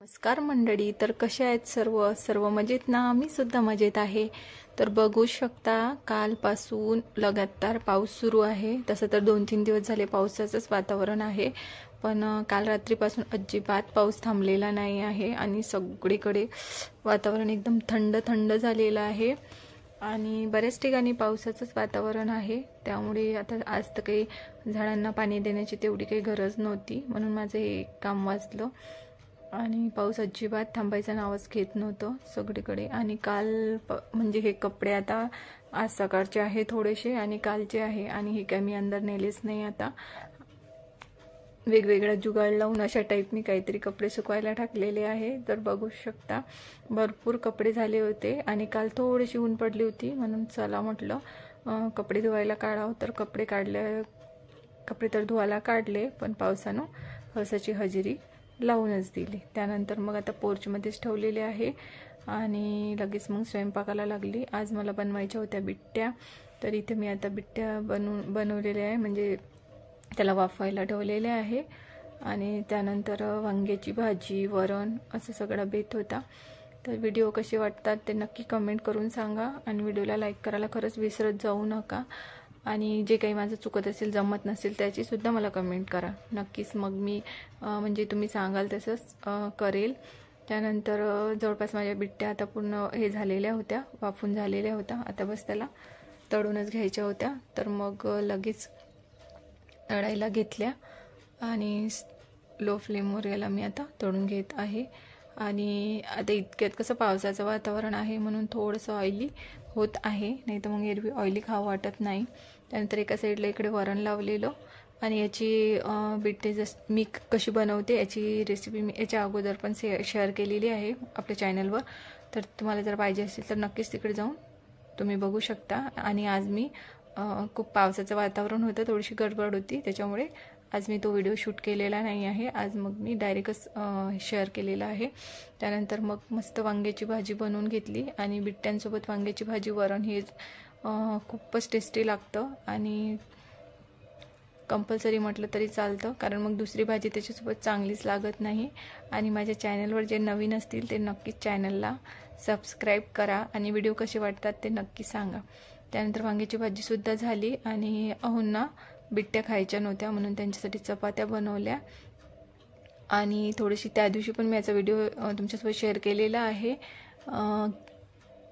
नमस्कार मंडळी, तर कशा आहेत सर्व मजेत ना? मी सुद्धा मजेत आहे. तर बघू शकता कालपासून लगातार पाऊस सुरू आहे. तसं तर 2-3 दिवस झाले पावसाचंच वातावरण आहे, पण काल रात्रीपासून अजिबात पाऊस थांबलेला नाही आहे आणि सगळीकडे वातावरण एकदम थंड थंड झालेलं आहे आणि बऱ्याच ठिकाणी पावसाचंच वातावरण आहे. त्यामुळे आता आज तर काही झाडांना पाणी देण्याची तेवढी काही गरज नव्हती, म्हणून माझं हे काम वाचलं आणि पाऊस अजिबात थांबायचं नावच घेत नव्हतं सगळीकडे. आणि काल म्हणजे हे कपडे आता आज सकाळचे आहे थोडेसे आणि कालचे आहे, आणि हे काय मी अंदर नेलेच नाही. आता वेगवेगळा जुगाड लावून अशा टाईप मी काहीतरी कपडे सुकवायला टाकलेले आहे. तर बघू शकता भरपूर कपडे झाले होते आणि काल थोडीशी ऊन पडली होती, म्हणून चला म्हटलं कपडे धुवायला काढावं. तर कपडे तर धुवायला काढले, पण पावसाची हजेरी लावूनच दिली. त्यानंतर मग आता पोर्चमध्येच ठेवलेले आहे आणि लगेच मग स्वयंपाकाला लागली. आज मला बनवायच्या होत्या बिट्ट्या, तर इथे मी आता बिट्ट्या बनवलेल्या आहे, म्हणजे त्याला वाफवायला ठेवलेले आहे. आणि त्यानंतर वांग्याची भाजी, वरण असं सगळा बेत होता. तर व्हिडिओ कसे वाटतात ते नक्की कमेंट करून सांगा आणि व्हिडिओला लाईक करायला खरंच विसरत जाऊ नका. आणि जे काही माझं चुकत असेल, जमत नसेल त्याचीसुद्धा मला कमेंट करा नक्कीच. मग मी म्हणजे तुम्ही सांगाल तसंच करेल. त्यानंतर जवळपास माझ्या बिट्ट्या आता पूर्ण हे झालेल्या होत्या, वाफून झालेल्या होत्या. आता बस त्याला तळूनच घ्यायच्या होत्या. तर मग लगेच तळायला घेतल्या आणि लो फ्लेमवर याला मी आता तळून घेत आहे. आणि आता इतक्यात कसं पावसाचं वातावरण आहे म्हणून थोडंसं ऑइली होत आहे, नाही तर मग एरवी ऑइली खावं वाटत नाही. त्यानंतर एका साईडला इकडे वरण लावलेलं आणि याची बिट्टे मी कशी बनवते याची रेसिपी मी याच्या अगोदर पण शेअर केलेली आहे आपल्या चॅनलवर. तर तुम्हाला जर पाहिजे असेल तर नक्कीच तिकडे जाऊन तुम्ही बघू शकता. आणि आज मी खूप पावसाचं वातावरण होतं, थोडीशी गडबड होती, त्याच्यामुळे आज मी तो व्हिडिओ शूट केलेला नाही आहे. आज मग मी डायरेक्टच शेअर केलेला आहे. त्यानंतर मग मस्त वांग्याची भाजी बनवून घेतली आणि बिट्ट्यांसोबत वांग्याची भाजी, वरण हे खूपच टेस्टी लागतं आणि कंपल्सरी म्हटलं तरी चालतं, कारण मग दुसरी भाजी त्याच्यासोबत चांगलीच लागत नाही. आणि माझ्या चॅनलवर जे नवीन असतील ते नक्कीच चॅनलला सबस्क्राईब करा आणि व्हिडिओ कसे वाटतात ते नक्की सांगा. त्यानंतर वांग्याची भाजीसुद्धा झाली आणि अहोंना बिट्ट्या खायच्या नव्हत्या म्हणून त्यांच्यासाठी चपात्या बनवल्या. आणि थोडीशी त्या दिवशी पण मी याचा व्हिडिओ तुमच्यासोबत शेअर केलेला आहे.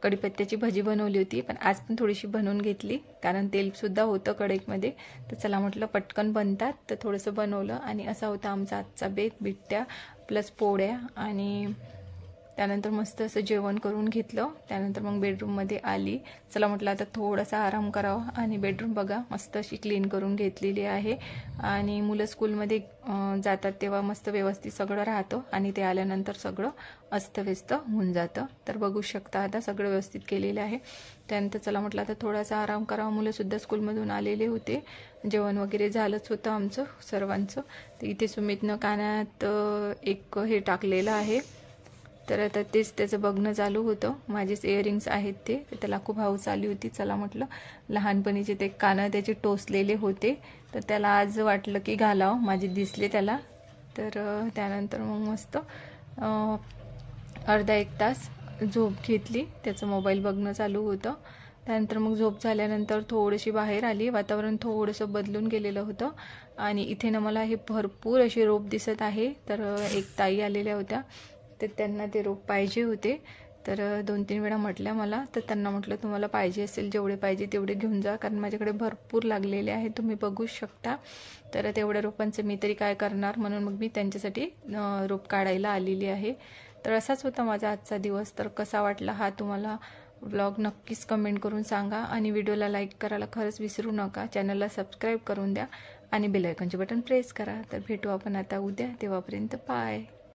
कढीपत्त्याची भाजी बनवली होती, पण आज पण थोडीशी बनवून घेतली कारण तेलसुद्धा होतं कढईमध्ये. तर चला म्हटलं पटकन बनतात, तर थोडंसं बनवलं. आणि असा होता आमचा आजचा बेत, बिट्ट्या प्लस पोळ्या. आणि त्यानंतर मस्त असं जेवण करून घेतलं. त्यानंतर मग बेडरूममध्ये आली. चला म्हटलं आता थोडासा आराम करावा. आणि बेडरूम बघा मस्त अशी क्लीन करून घेतलेली आहे. आणि मुलं स्कूलमध्ये जातात तेव्हा मस्त व्यवस्थित सगळं राहतं आणि ते आल्यानंतर सगळं अस्तव्यस्त होऊन जातं. तर बघू शकता आता सगळं व्यवस्थित केलेलं आहे. त्यानंतर चला म्हटलं आता थोडासा आराम करावा. मुलंसुद्धा स्कूलमधून आलेले होते, जेवण वगैरे झालंच होतं आमचं सर्वांचं. तर इथे सुमितनं कानात एक हे टाकलेलं आहे, तर आता तेच त्याचं बघणं चालू होतं. माझेच इयरिंग्स आहेत ते, त्याला खूप हौस आली होती. चला म्हटलं लहानपणीचे ते कानं त्याचे टोचलेले होते, तर त्याला आज वाटलं की घालावं, माझे दिसले त्याला. तर त्यानंतर मग मस्त अर्धा एक तास झोप घेतली, त्याचं मोबाईल बघणं चालू होतं. त्यानंतर मग झोप झाल्यानंतर थोडीशी बाहेर आली, वातावरण थोडंसं बदलून गेलेलं होतं. आणि इथे ना मला हे भरपूर असे रोप दिसत आहे. तर एक ताई आलेल्या होत्या, तर त्यांना ते रोप पाहिजे होते. तर 2-3 वेळा म्हटल्या मला, तर त्यांना म्हटलं तुम्हाला पाहिजे असेल जेवढे पाहिजे तेवढे घेऊन जा, कारण माझ्याकडे भरपूर लागलेले आहे, तुम्ही बघू शकता. तर तेवढ्या रोपांचं मी तरी काय करणार, म्हणून मग मी त्यांच्यासाठी रोप काढायला आलेली आहे. तर असाच होता माझा आजचा दिवस. तर कसा वाटला हा तुम्हाला व्लॉग नक्कीच कमेंट करून सांगा आणि व्हिडिओला लाईक करायला खरंच विसरू नका. चॅनलला सबस्क्राईब करून द्या आणि बेल आयकॉनचे बटन प्रेस करा. तर भेटू आपण आता उद्या, तेव्हापर्यंत बाय.